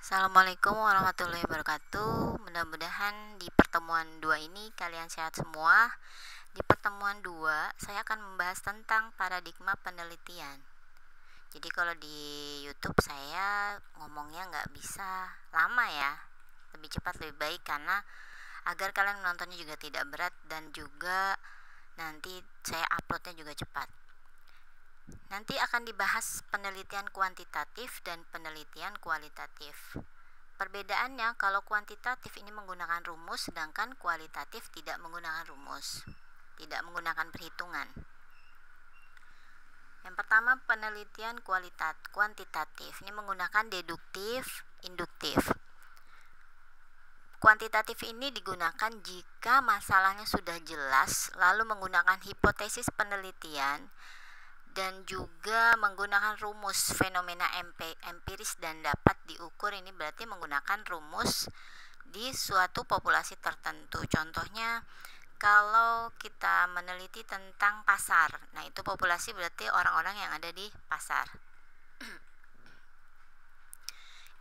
Assalamualaikum warahmatullahi wabarakatuh. Mudah-mudahan di pertemuan 2 ini kalian sehat semua. Di pertemuan 2 saya akan membahas tentang paradigma penelitian. Jadi kalau di YouTube saya ngomongnya nggak bisa lama ya, lebih cepat lebih baik, karena agar kalian menontonnya juga tidak berat dan juga nanti saya uploadnya juga cepat. Nanti akan dibahas penelitian kuantitatif dan penelitian kualitatif. Perbedaannya, kalau kuantitatif ini menggunakan rumus, sedangkan kualitatif tidak menggunakan rumus, tidak menggunakan perhitungan. Yang pertama, penelitian kuantitatif ini menggunakan deduktif, induktif. Kuantitatif ini digunakan jika masalahnya sudah jelas, lalu menggunakan hipotesis penelitian dan juga menggunakan rumus fenomena empiris dan dapat diukur. Ini berarti menggunakan rumus di suatu populasi tertentu. Contohnya kalau kita meneliti tentang pasar, nah itu populasi berarti orang-orang yang ada di pasar.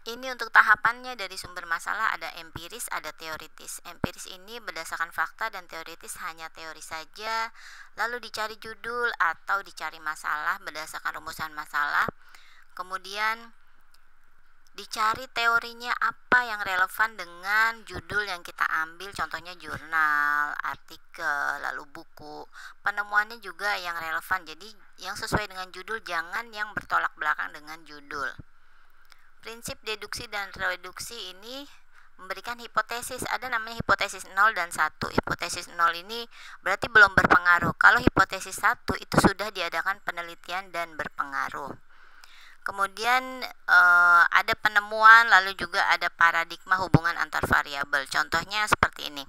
Ini untuk tahapannya, dari sumber masalah ada empiris, ada teoritis. Empiris ini berdasarkan fakta dan teoritis hanya teori saja. Lalu dicari judul atau dicari masalah berdasarkan rumusan masalah. Kemudian dicari teorinya apa yang relevan dengan judul yang kita ambil, contohnya jurnal, artikel, lalu buku. Penemuannya juga yang relevan, jadi yang sesuai dengan judul, jangan yang bertolak belakang dengan judul. Prinsip deduksi dan reduksi ini memberikan hipotesis. Ada namanya hipotesis 0 dan 1. Hipotesis 0 ini berarti belum berpengaruh. Kalau hipotesis 1 itu sudah diadakan penelitian dan berpengaruh. Kemudian ada penemuan, lalu juga ada paradigma hubungan antar variabel. Contohnya seperti ini.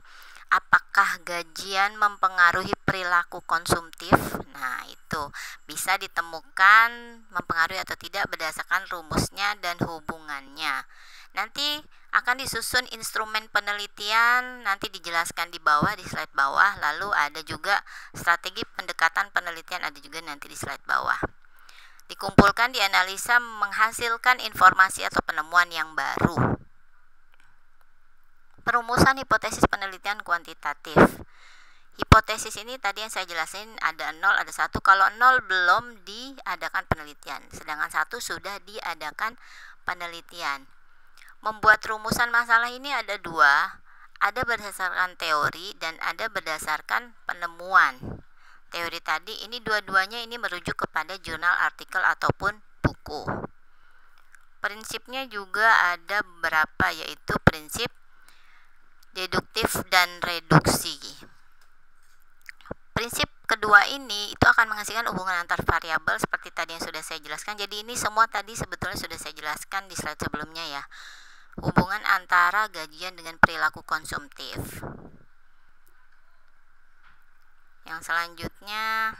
Apakah gajian mempengaruhi perilaku konsumtif? Nah, itu bisa ditemukan mempengaruhi atau tidak berdasarkan rumusnya dan hubungannya. Nanti akan disusun instrumen penelitian, nanti dijelaskan di bawah, di slide bawah. Lalu ada juga strategi pendekatan penelitian, ada juga nanti di slide bawah. Dikumpulkan, dianalisa, menghasilkan informasi atau penemuan yang baru. Perumusan hipotesis penelitian kuantitatif. Hipotesis ini tadi yang saya jelasin, ada 0, ada 1. Kalau 0 belum diadakan penelitian, sedangkan 1 sudah diadakan penelitian. Membuat rumusan masalah ini ada 2, ada berdasarkan teori dan ada berdasarkan penemuan. Teori tadi ini dua-duanya ini merujuk kepada jurnal, artikel ataupun buku. Prinsipnya juga ada beberapa, yaitu prinsip deduktif dan reduksi. Prinsip kedua ini itu akan menghasilkan hubungan antar variabel seperti tadi yang sudah saya jelaskan. Jadi ini semua tadi sebetulnya sudah saya jelaskan di slide sebelumnya ya. Hubungan antara gajian dengan perilaku konsumtif. Yang selanjutnya,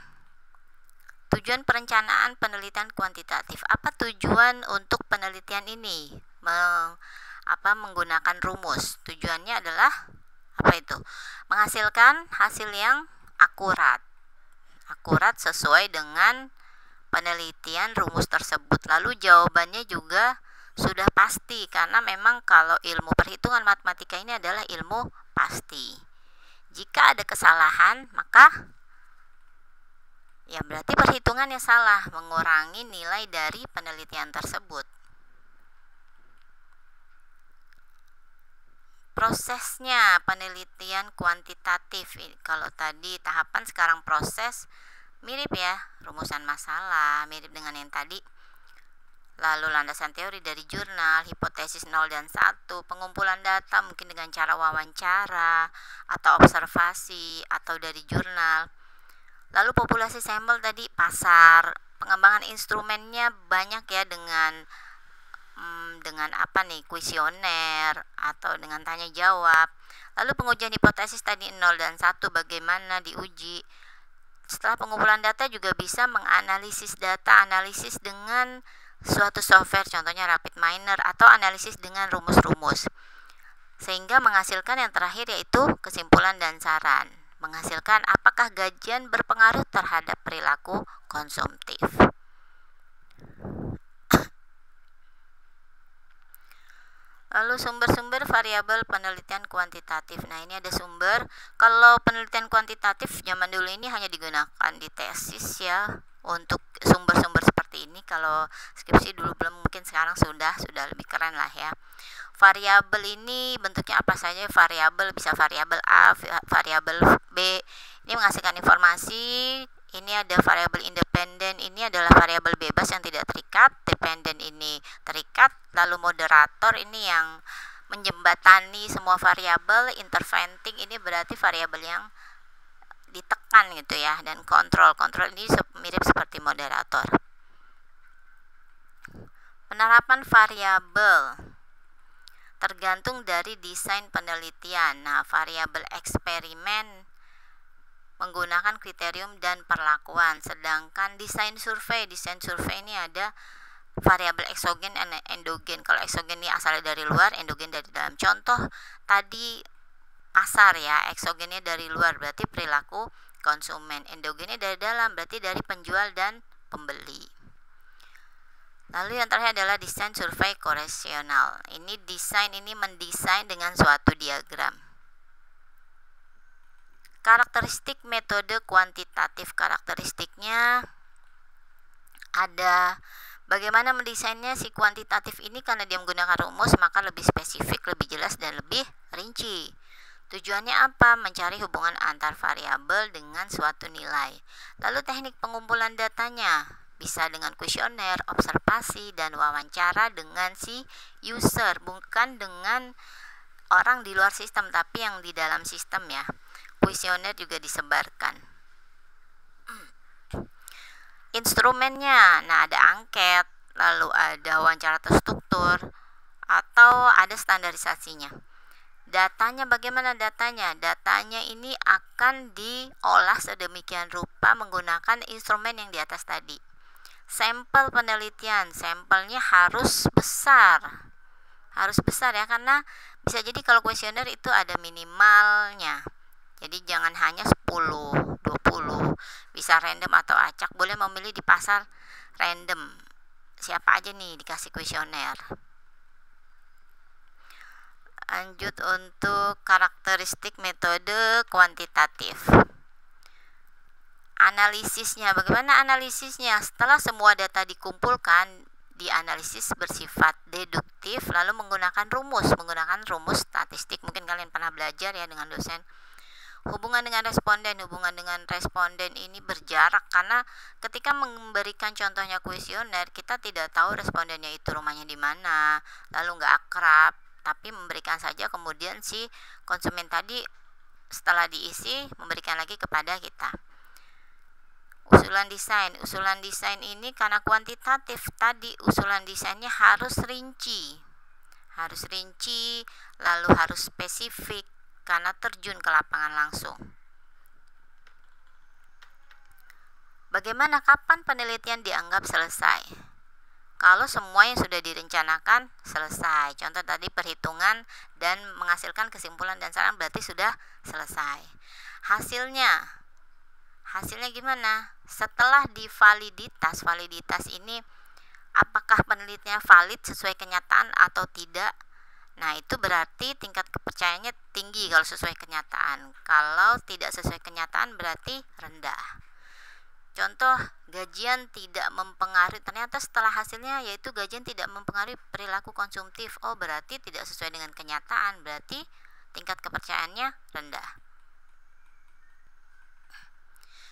tujuan perencanaan penelitian kuantitatif. Apa tujuan untuk penelitian ini? Menggunakan rumus. Tujuannya adalah apa itu? Menghasilkan hasil yang akurat sesuai dengan penelitian rumus tersebut. Lalu jawabannya juga sudah pasti, karena memang kalau ilmu perhitungan matematika ini adalah ilmu pasti. Jika ada kesalahan, maka ya berarti perhitungannya salah, mengurangi nilai dari penelitian tersebut. Prosesnya penelitian kuantitatif, kalau tadi tahapan, sekarang proses, mirip ya, rumusan masalah mirip dengan yang tadi. Lalu landasan teori dari jurnal, hipotesis 0 dan 1, pengumpulan data mungkin dengan cara wawancara atau observasi atau dari jurnal. Lalu populasi sampel tadi pasar, pengembangan instrumennya banyak ya, dengan kuesioner atau dengan tanya jawab. Lalu pengujian hipotesis tadi 0 dan 1, bagaimana diuji. Setelah pengumpulan data juga bisa menganalisis data, analisis dengan suatu software, contohnya RapidMiner, atau analisis dengan rumus-rumus, sehingga menghasilkan yang terakhir yaitu kesimpulan dan saran. Menghasilkan apakah gajian berpengaruh terhadap perilaku konsumtif. Lalu sumber-sumber variabel penelitian kuantitatif. Nah, ini ada sumber. Kalau penelitian kuantitatif zaman dulu ini hanya digunakan di tesis ya untuk sumber-sumber seperti ini. Kalau skripsi dulu belum, mungkin sekarang sudah lebih keren lah ya. Variabel ini bentuknya apa saja? Variabel bisa variabel A, variabel B. Ini menghasilkan informasi. Ini ada variabel independen, ini adalah variabel bebas yang tidak terikat, dependen ini terikat, lalu moderator ini yang menjembatani semua variabel, interventing ini berarti variabel yang ditekan gitu ya, dan kontrol ini mirip seperti moderator. Penerapan variabel tergantung dari desain penelitian. Nah, variabel eksperimen menggunakan kriterium dan perlakuan, sedangkan desain survei ini ada variabel eksogen dan endogen. Kalau eksogen ini asalnya dari luar, endogen dari dalam. Contoh tadi pasar ya, eksogennya dari luar berarti perilaku konsumen, endogennya dari dalam berarti dari penjual dan pembeli. Lalu yang terakhir adalah desain survei koresional. Ini mendesain dengan suatu diagram. Karakteristik metode kuantitatif. Karakteristiknya ada bagaimana mendesainnya si kuantitatif ini, karena dia menggunakan rumus maka lebih spesifik, lebih jelas, dan lebih rinci. Tujuannya apa? Mencari hubungan antar variabel dengan suatu nilai. Lalu teknik pengumpulan datanya bisa dengan kuesioner, observasi, dan wawancara dengan si user, bukan dengan orang di luar sistem tapi yang di dalam sistem ya. Kuesioner juga disebarkan. Instrumennya, nah ada angket, lalu ada wawancara terstruktur, atau ada standarisasinya. Datanya bagaimana datanya? Datanya ini akan diolah sedemikian rupa menggunakan instrumen yang di atas tadi. Sampel penelitian, sampelnya harus besar ya, karena bisa jadi kalau kuesioner itu ada minimalnya. Jadi jangan hanya 10, 20, bisa random atau acak, boleh memilih di pasar random. Siapa aja nih dikasih kuesioner. Lanjut untuk karakteristik metode kuantitatif. Analisisnya, bagaimana analisisnya? Setelah semua data dikumpulkan, dianalisis bersifat deduktif, lalu menggunakan rumus statistik. Mungkin kalian pernah belajar ya dengan dosen. Hubungan dengan responden ini berjarak, karena ketika memberikan contohnya kuesioner, kita tidak tahu respondennya itu rumahnya di mana, lalu nggak akrab, tapi memberikan saja, kemudian si konsumen tadi setelah diisi memberikan lagi kepada kita. Usulan desain ini karena kuantitatif tadi, usulan desainnya harus rinci, lalu harus spesifik karena terjun ke lapangan langsung. Bagaimana, kapan penelitian dianggap selesai? Kalau semua yang sudah direncanakan selesai, contoh tadi perhitungan dan menghasilkan kesimpulan dan saran, berarti sudah selesai. Hasilnya gimana? Setelah validitas ini apakah penelitiannya valid sesuai kenyataan atau tidak? Nah, itu berarti tingkat kepercayaannya tinggi kalau sesuai kenyataan. Kalau tidak sesuai kenyataan berarti rendah. Contoh, gajian tidak mempengaruhi, ternyata setelah hasilnya yaitu gajian tidak mempengaruhi perilaku konsumtif. Oh, berarti tidak sesuai dengan kenyataan, berarti tingkat kepercayaannya rendah.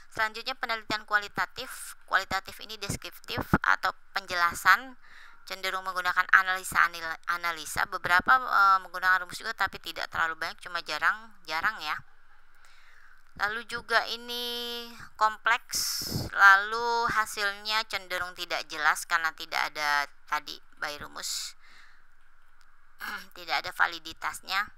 Selanjutnya penelitian kualitatif. Kualitatif ini deskriptif atau penjelasan, cenderung menggunakan analisa, beberapa menggunakan rumus juga tapi tidak terlalu banyak, cuma jarang ya. Lalu juga ini kompleks, lalu hasilnya cenderung tidak jelas karena tidak ada tadi by rumus, tidak ada validitasnya.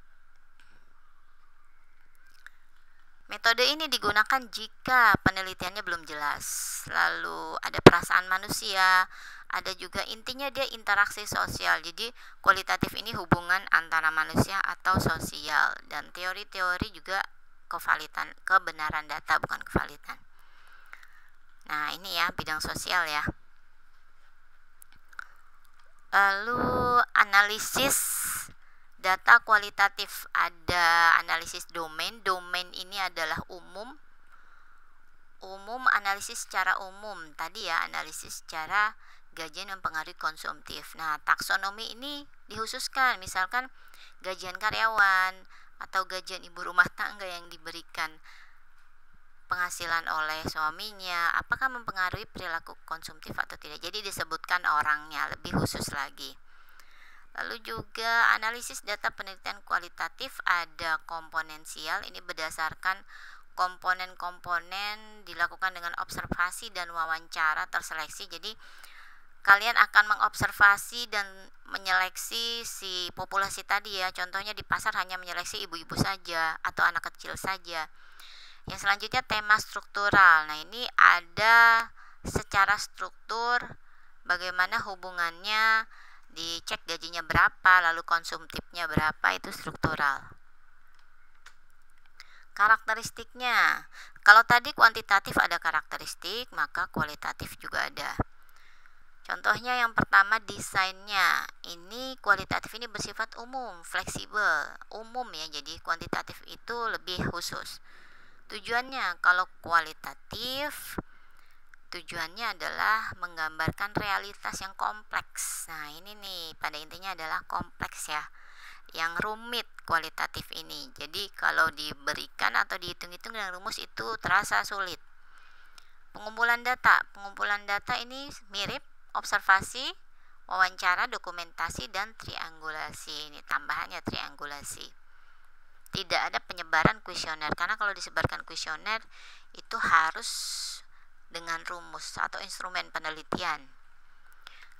Metode ini digunakan jika penelitiannya belum jelas, lalu ada perasaan manusia, ada juga intinya dia interaksi sosial. Jadi kualitatif ini hubungan antara manusia atau sosial, dan teori-teori juga kevalitan, kebenaran data bukan kevalitan. Nah, ini ya bidang sosial ya. Lalu analisis Data kualitatif, ada analisis domain. Domain ini adalah umum, analisis secara umum. Tadi ya, analisis secara gajian mempengaruhi konsumtif. Nah, taksonomi ini dikhususkan, misalkan gajian karyawan atau gajian ibu rumah tangga yang diberikan penghasilan oleh suaminya, apakah mempengaruhi perilaku konsumtif atau tidak. Jadi disebutkan orangnya lebih khusus lagi. Lalu juga analisis data penelitian kualitatif, ada komponensial. Ini berdasarkan komponen-komponen dilakukan dengan observasi dan wawancara terseleksi. Jadi kalian akan mengobservasi dan menyeleksi si populasi tadi ya. Contohnya di pasar hanya menyeleksi ibu-ibu saja atau anak kecil saja. Yang selanjutnya tema struktural. Nah, ini ada secara struktur bagaimana hubungannya, dicek gajinya berapa, lalu konsumtifnya berapa, itu struktural. Karakteristiknya, kalau tadi kuantitatif ada karakteristik, maka kualitatif juga ada. Contohnya yang pertama, desainnya. Ini kualitatif ini bersifat umum, fleksibel, umum ya, jadi kuantitatif itu lebih khusus. Tujuannya, kalau kualitatif tujuannya adalah menggambarkan realitas yang kompleks. Nah, ini nih pada intinya adalah kompleks ya, yang rumit kualitatif ini. Jadi kalau diberikan atau dihitung-hitung dengan rumus itu terasa sulit. Pengumpulan data ini mirip observasi, wawancara, dokumentasi, dan triangulasi. Ini tambahannya triangulasi. Tidak ada penyebaran kuesioner, karena kalau disebarkan kuesioner itu harus dengan rumus atau instrumen penelitian.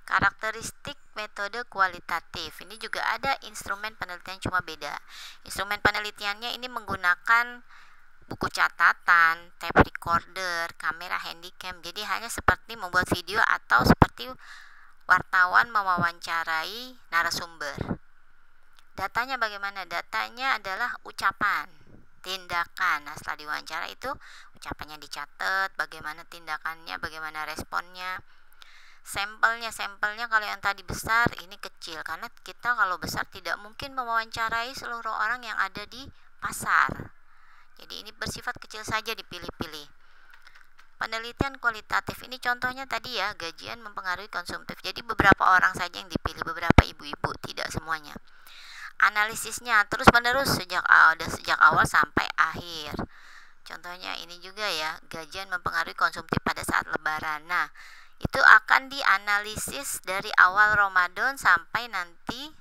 Karakteristik metode kualitatif, ini juga ada instrumen penelitian, cuma beda. Instrumen penelitiannya ini menggunakan buku catatan, tape recorder, kamera handycam. Jadi hanya seperti membuat video atau seperti wartawan mewawancarai narasumber. Datanya bagaimana? Datanya adalah ucapan, tindakan. Nah, setelah diwawancara itu ucapannya dicatat, bagaimana tindakannya, bagaimana responnya. Sampelnya kalau yang tadi besar, ini kecil, karena kita kalau besar tidak mungkin mewawancarai seluruh orang yang ada di pasar. Jadi ini bersifat kecil saja, dipilih-pilih. Penelitian kualitatif ini contohnya tadi ya, gajian mempengaruhi konsumtif. Jadi beberapa orang saja yang dipilih, beberapa ibu-ibu, tidak semuanya. Analisisnya terus menerus sejak awal sampai akhir. Contohnya ini juga ya, gajian mempengaruhi konsumtif pada saat lebaran. Nah, itu akan dianalisis dari awal Ramadan sampai nanti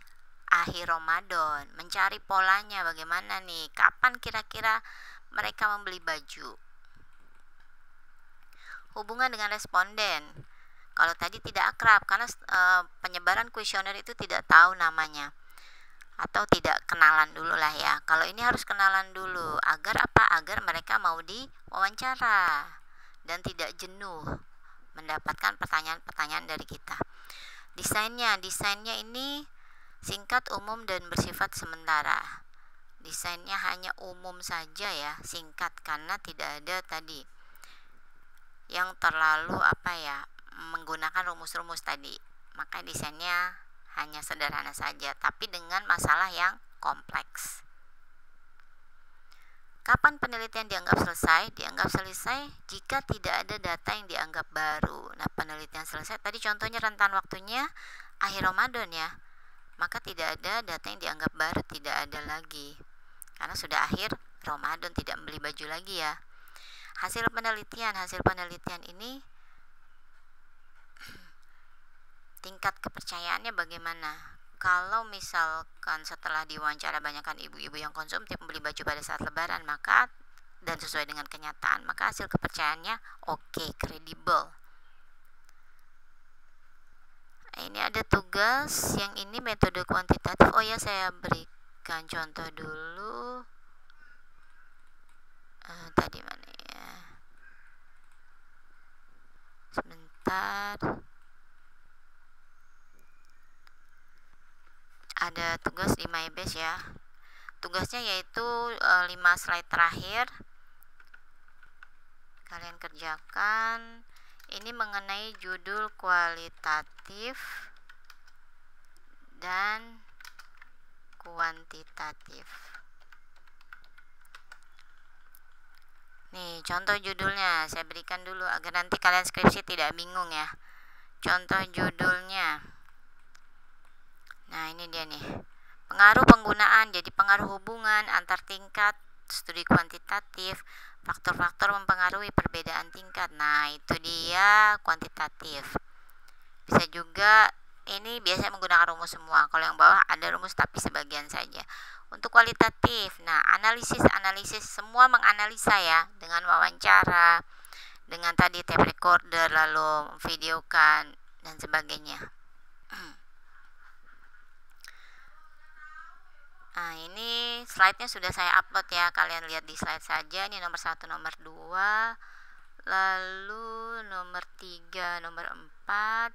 akhir Ramadan. Mencari polanya bagaimana nih, kapan kira-kira mereka membeli baju. Hubungan dengan responden. Kalau tadi tidak akrab, karena penyebaran kuesioner itu tidak tahu namanya, atau tidak kenalan dulu lah ya. Kalau ini harus kenalan dulu, agar apa? Agar mereka mau diwawancara dan tidak jenuh mendapatkan pertanyaan-pertanyaan dari kita. Desainnya ini singkat, umum, dan bersifat sementara. Desainnya hanya umum saja ya, singkat, karena tidak ada tadi yang terlalu menggunakan rumus-rumus tadi. Maka desainnya hanya sederhana saja, tapi dengan masalah yang kompleks. Kapan penelitian dianggap selesai? Dianggap selesai jika tidak ada data yang dianggap baru. Nah, penelitian selesai tadi contohnya rentan waktunya akhir Ramadan ya. Maka tidak ada data yang dianggap baru, tidak ada lagi. Karena sudah akhir Ramadan, tidak beli baju lagi ya. Hasil penelitian ini tingkat kepercayaannya bagaimana? Kalau misalkan setelah diwawancara banyakkan ibu-ibu yang konsumtif membeli baju pada saat lebaran, maka dan sesuai dengan kenyataan, maka hasil kepercayaannya oke, kredibel. Ini ada tugas, yang ini metode kuantitatif. Oh ya, saya berikan contoh dulu. Tadi mana ya? Sebentar. Ada tugas di MyBase ya. Tugasnya yaitu 5 slide terakhir. Kalian kerjakan. Ini mengenai judul kualitatif dan kuantitatif. Nih, contoh judulnya saya berikan dulu agar nanti kalian skripsi tidak bingung ya. Contoh judulnya. Nah, ini dia nih. Pengaruh penggunaan, jadi pengaruh hubungan antar tingkat studi kuantitatif, faktor-faktor mempengaruhi perbedaan tingkat. Nah, itu dia kuantitatif. Bisa juga ini biasanya menggunakan rumus semua. Kalau yang bawah ada rumus tapi sebagian saja. Untuk kualitatif, nah analisis semua menganalisa ya, dengan wawancara, dengan tadi tape recorder, lalu videokan dan sebagainya. Nah, ini slide-nya sudah saya upload ya, kalian lihat di slide saja. Ini nomor 1, nomor 2, lalu nomor 3, nomor 4,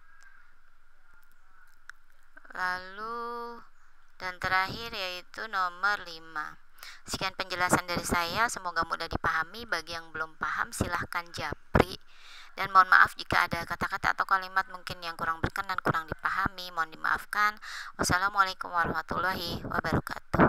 lalu dan terakhir yaitu nomor 5. Sekian penjelasan dari saya, semoga mudah dipahami. Bagi yang belum paham silahkan japri, dan mohon maaf jika ada kata-kata atau kalimat mungkin yang kurang berkenan, kurang dipahami, mohon dimaafkan. Wassalamualaikum warahmatullahi wabarakatuh.